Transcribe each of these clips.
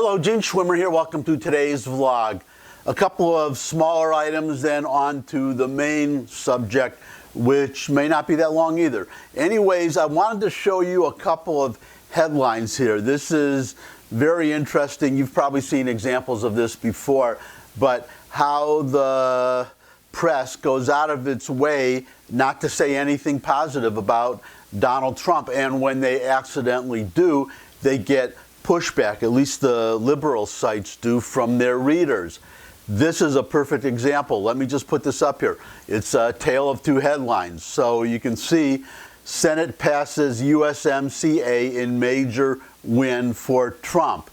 Hello, Gene Schwimmer here. Welcome to today's vlog. A couple of smaller items, then on to the main subject, which may not be that long either. Anyways, I wanted to show you a couple of headlines here. This is very interesting. You've probably seen examples of this before, but how the press goes out of its way not to say anything positive about Donald Trump. And when they accidentally do, they get pushback, at least the liberal sites do, from their readers. This is a perfect example. Let me just put this up here. It's a tale of two headlines. So you can see Senate passes USMCA in major win for Trump.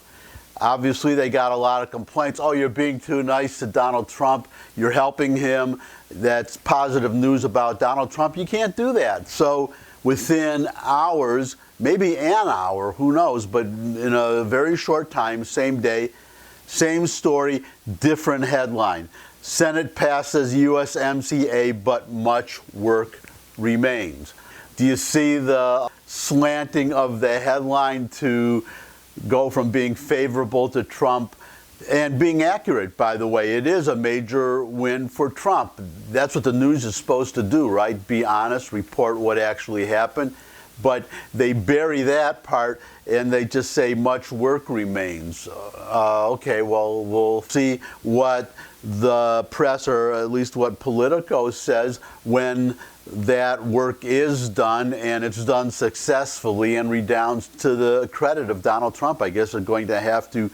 Obviously, they got a lot of complaints. Oh, you're being too nice to Donald Trump. You're helping him. That's positive news about Donald Trump. You can't do that. So within hours, maybe an hour, who knows, but in a very short time, same day, same story, different headline. Senate passes USMCA, but much work remains. Do you see the slanting of the headline to go from being favorable to Trump and being accurate, by the way? It is a major win for Trump. That's what the news is supposed to do, right? Be honest, report what actually happened. But they bury that part and they just say much work remains. Okay, well, we'll see what the press, or at least what Politico says, when that work is done and it's done successfully and redounds to the credit of Donald Trump. I guess they're going to have to,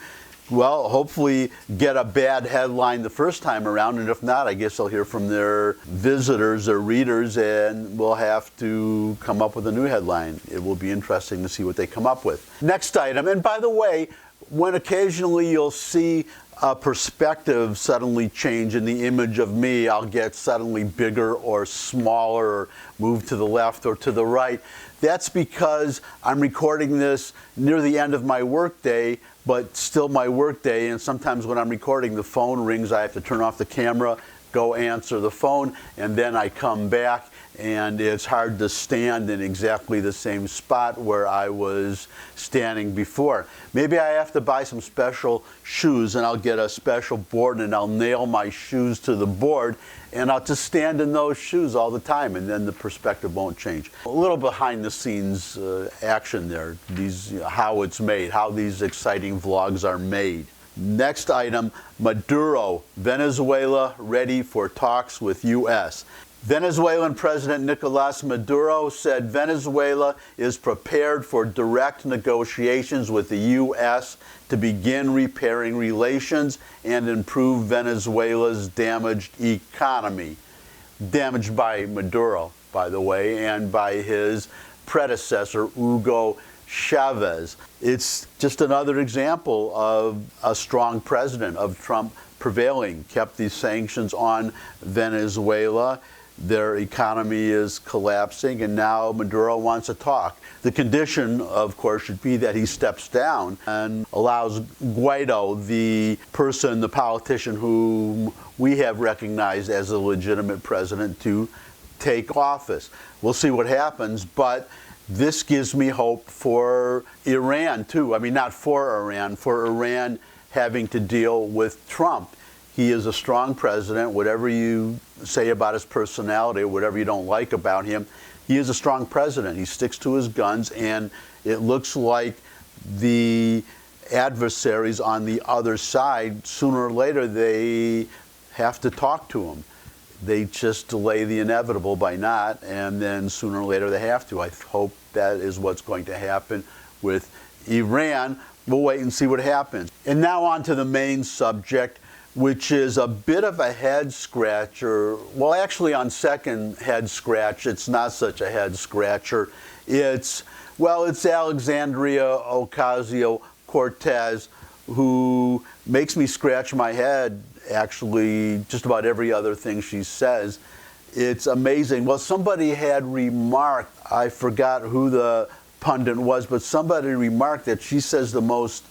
well, hopefully get a bad headline the first time around, and if not, I guess they'll hear from their visitors or readers and we'll have to come up with a new headline. It will be interesting to see what they come up with. Next item, and by the way, when occasionally you'll see a perspective suddenly change in the image of me, I'll get suddenly bigger or smaller or move to the left or to the right. That's because I'm recording this near the end of my workday, but still my workday, and sometimes when I'm recording, the phone rings, I have to turn off the camera, go answer the phone, and then I come back, and it's hard to stand in exactly the same spot where I was standing before. Maybe I have to buy some special shoes, and I'll get a special board and I'll nail my shoes to the board, and I'll just stand in those shoes all the time, and then the perspective won't change. A little behind the scenes action there, how it's made, how these exciting vlogs are made. Next item, Maduro, Venezuela ready for talks with U.S. Venezuelan President Nicolas Maduro said Venezuela is prepared for direct negotiations with the U.S. to begin repairing relations and improve Venezuela's damaged economy. Damaged by Maduro, by the way, and by his predecessor, Hugo Chavez. It's just another example of a strong president, of Trump prevailing, kept these sanctions on Venezuela. Their economy is collapsing, and now Maduro wants to talk. The condition, of course, should be that he steps down and allows Guaido, the person, the politician whom we have recognized as a legitimate president, to take office. We'll see what happens, but this gives me hope for Iran, too. I mean, not for Iran having to deal with Trump. He is a strong president. Whatever you say about his personality, whatever you don't like about him, he is a strong president. He sticks to his guns, and it looks like the adversaries on the other side, sooner or later, they have to talk to him. They just delay the inevitable by not, and then sooner or later they have to. I hope that is what's going to happen with Iran. We'll wait and see what happens. And now on to the main subject, which is a bit of a head scratcher. Well, actually, on second head scratch, it's not such a head scratcher. It's Alexandria Ocasio-Cortez, who makes me scratch my head, actually, just about every other thing she says. It's amazing. Well, somebody had remarked, I forgot who the pundit was, but somebody remarked that she says the most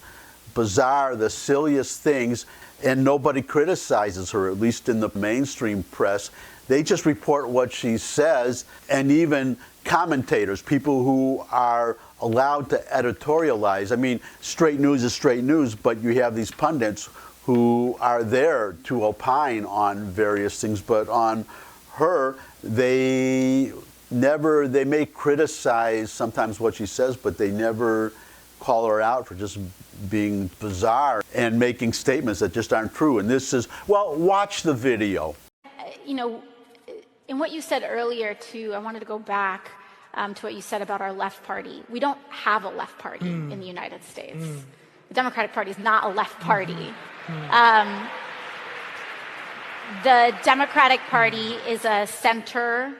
bizarre, the silliest things, and nobody criticizes her, at least in the mainstream press. They just report what she says, and even commentators, people who are allowed to editorialize. I mean, straight news is straight news, but you have these pundits who are there to opine on various things, but on her, they may criticize sometimes what she says, but they never call her out for just being bizarre and making statements that just aren't true. And this is, well, watch the video. You know, in what you said earlier, too, I wanted to go back to what you said about our left party. We don't have a left party in the United States. The Democratic Party is not a left party. The Democratic Party is a center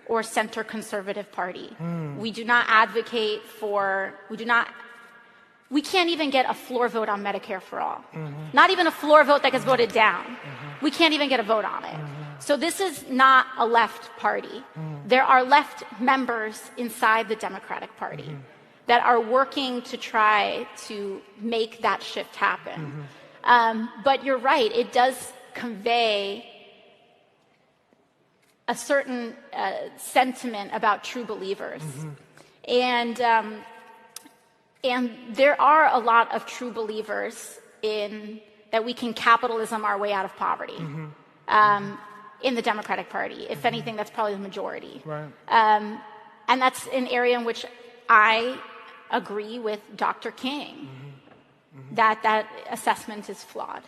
or center conservative party. We do not advocate for, we can't even get a floor vote on Medicare for all. Not even a floor vote that gets voted down. We can't even get a vote on it. So this is not a left party. There are left members inside the Democratic Party that are working to try to make that shift happen. But you're right, it does convey a certain sentiment about true believers. And there are a lot of true believers that we can capitalism our way out of poverty in the Democratic Party. If anything, that's probably the majority. Right. And that's an area in which I agree with Dr. King, that assessment is flawed.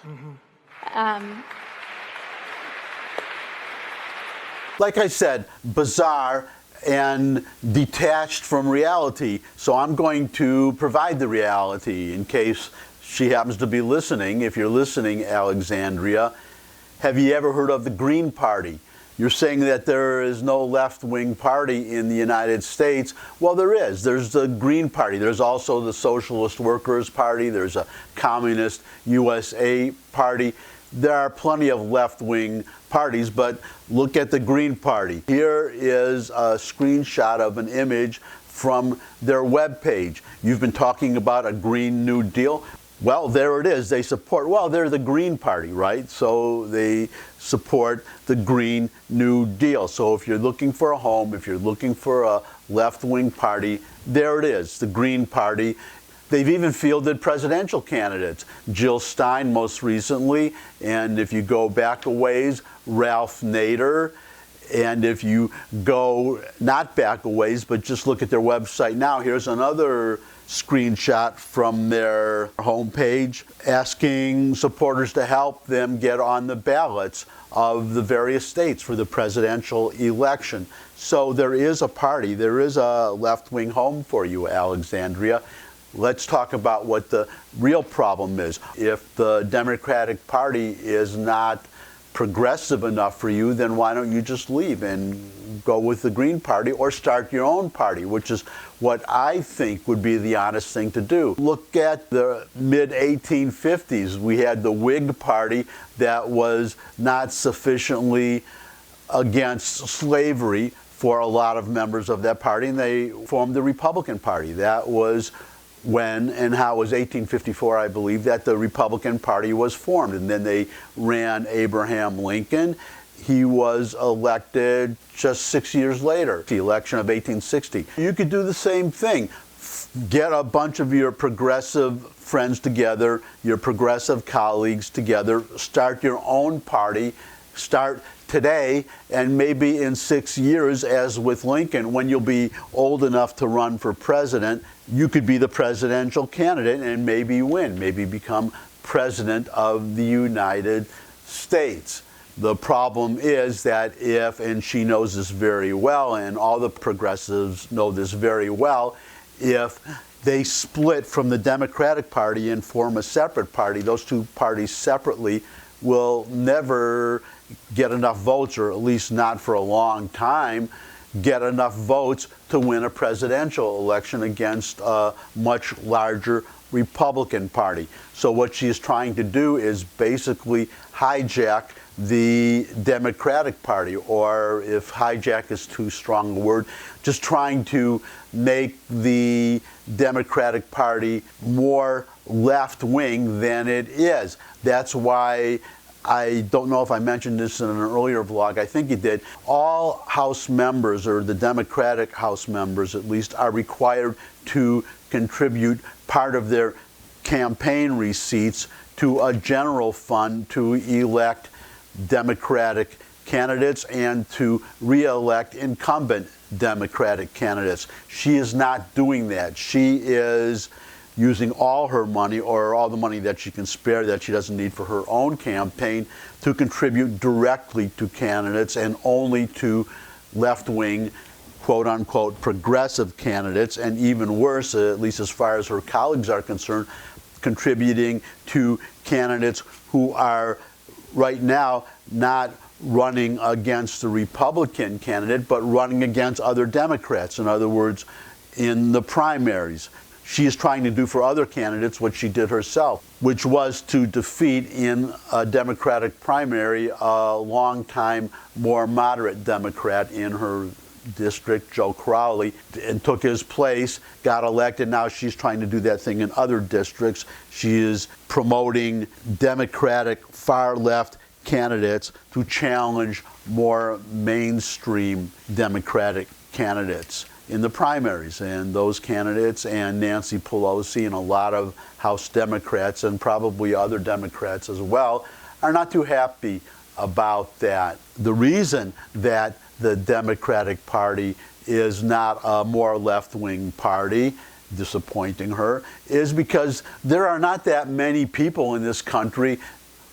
Like I said, bizarre and detached from reality. So I'm going to provide the reality in case she happens to be listening. If you're listening, Alexandria, have you ever heard of the Green Party? You're saying that there is no left-wing party in the United States. Well, there is. There's the Green Party. There's also the Socialist Workers' Party. There's a Communist USA Party. There are plenty of left-wing parties, but look at the Green Party. Here is a screenshot of an image from their webpage. You've been talking about a Green New Deal. Well, there it is. They support, well, they're the Green Party, right? So they support the Green New Deal. So if you're looking for a home, if you're looking for a left-wing party, there it is, the Green Party. They've even fielded presidential candidates. Jill Stein most recently, and if you go back a ways, Ralph Nader. And if you go not back a ways, but just look at their website now, here's another screenshot from their homepage asking supporters to help them get on the ballots of the various states for the presidential election. So there is a party, there is a left-wing home for you, Alexandria. Let's talk about what the real problem is. If the Democratic Party is not progressive enough for you, then why don't you just leave and go with the Green Party or start your own party, which is what I think would be the honest thing to do. Look at the mid-1850s. We had the Whig Party that was not sufficiently against slavery for a lot of members of that party, and they formed the Republican Party. That was when and how it was 1854, I believe, that the Republican Party was formed. And then they ran Abraham Lincoln. He was elected just 6 years later, the election of 1860. You could do the same thing. Get a bunch of your progressive friends together, your progressive colleagues together, start your own party, start today, and maybe in 6 years, as with Lincoln, when you'll be old enough to run for president, you could be the presidential candidate and maybe win, maybe become president of the United States. The problem is that if, and she knows this very well, and all the progressives know this very well, if they split from the Democratic Party and form a separate party, those two parties separately will never get enough votes, or at least not for a long time, get enough votes to win a presidential election against a much larger Republican Party. So what she is trying to do is basically hijack the Democratic Party, or if hijack is too strong a word, just trying to make the Democratic Party more left-wing than it is. That's why, I don't know if I mentioned this in an earlier vlog, I think you did, all House members, or the Democratic House members at least, are required to contribute part of their campaign receipts to a general fund to elect Democratic candidates and to re-elect incumbent Democratic candidates. She is not doing that. She is using all her money, or all the money that she can spare that she doesn't need for her own campaign, to contribute directly to candidates, and only to left-wing, quote-unquote, progressive candidates, and even worse, at least as far as her colleagues are concerned, contributing to candidates who are right now not running against the Republican candidate, but running against other Democrats. In other words, in the primaries. She is trying to do for other candidates what she did herself, which was to defeat in a Democratic primary a longtime, more moderate Democrat in her district, Joe Crowley, and took his place, got elected. Now she's trying to do that thing in other districts. She is promoting Democratic far-left candidates to challenge more mainstream Democratic candidates in the primaries. And those candidates and Nancy Pelosi and a lot of House Democrats, and probably other Democrats as well, are not too happy about that. The reason that the Democratic Party is not a more left-wing party, disappointing her, is because there are not that many people in this country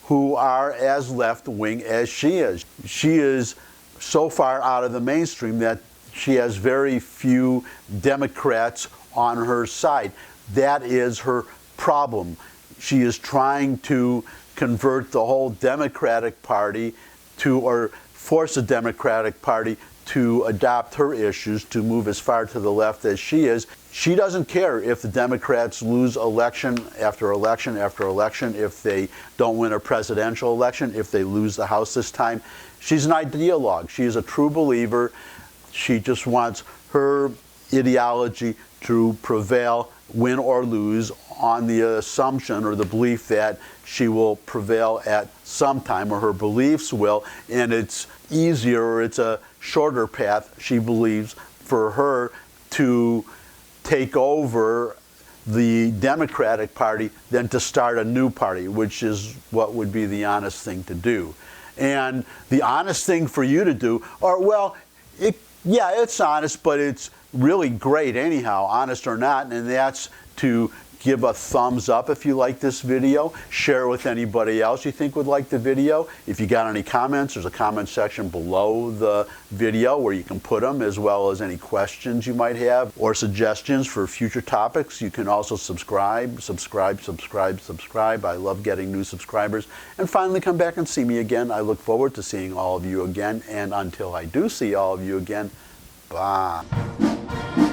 who are as left-wing as she is. She is so far out of the mainstream that she has very few Democrats on her side. That is her problem. She is trying to convert the whole Democratic Party to, or force the Democratic Party to adopt her issues, to move as far to the left as she is. She doesn't care if the Democrats lose election after election after election, if they don't win a presidential election, if they lose the House this time. She's an ideologue. She is a true believer. She just wants her ideology to prevail, win or lose, on the assumption or the belief that she will prevail at some time, or her beliefs will, and it's easier, or it's a shorter path, she believes, for her to take over the Democratic Party than to start a new party, which is what would be the honest thing to do. And the honest thing for you to do, or, well, yeah, it's honest, but it's really great anyhow, honest or not, and that's to give a thumbs up if you like this video. Share with anybody else you think would like the video. If you got any comments, there's a comment section below the video where you can put them, as well as any questions you might have or suggestions for future topics. You can also subscribe. I love getting new subscribers. And finally, come back and see me again. I look forward to seeing all of you again. And until I do see all of you again, bye.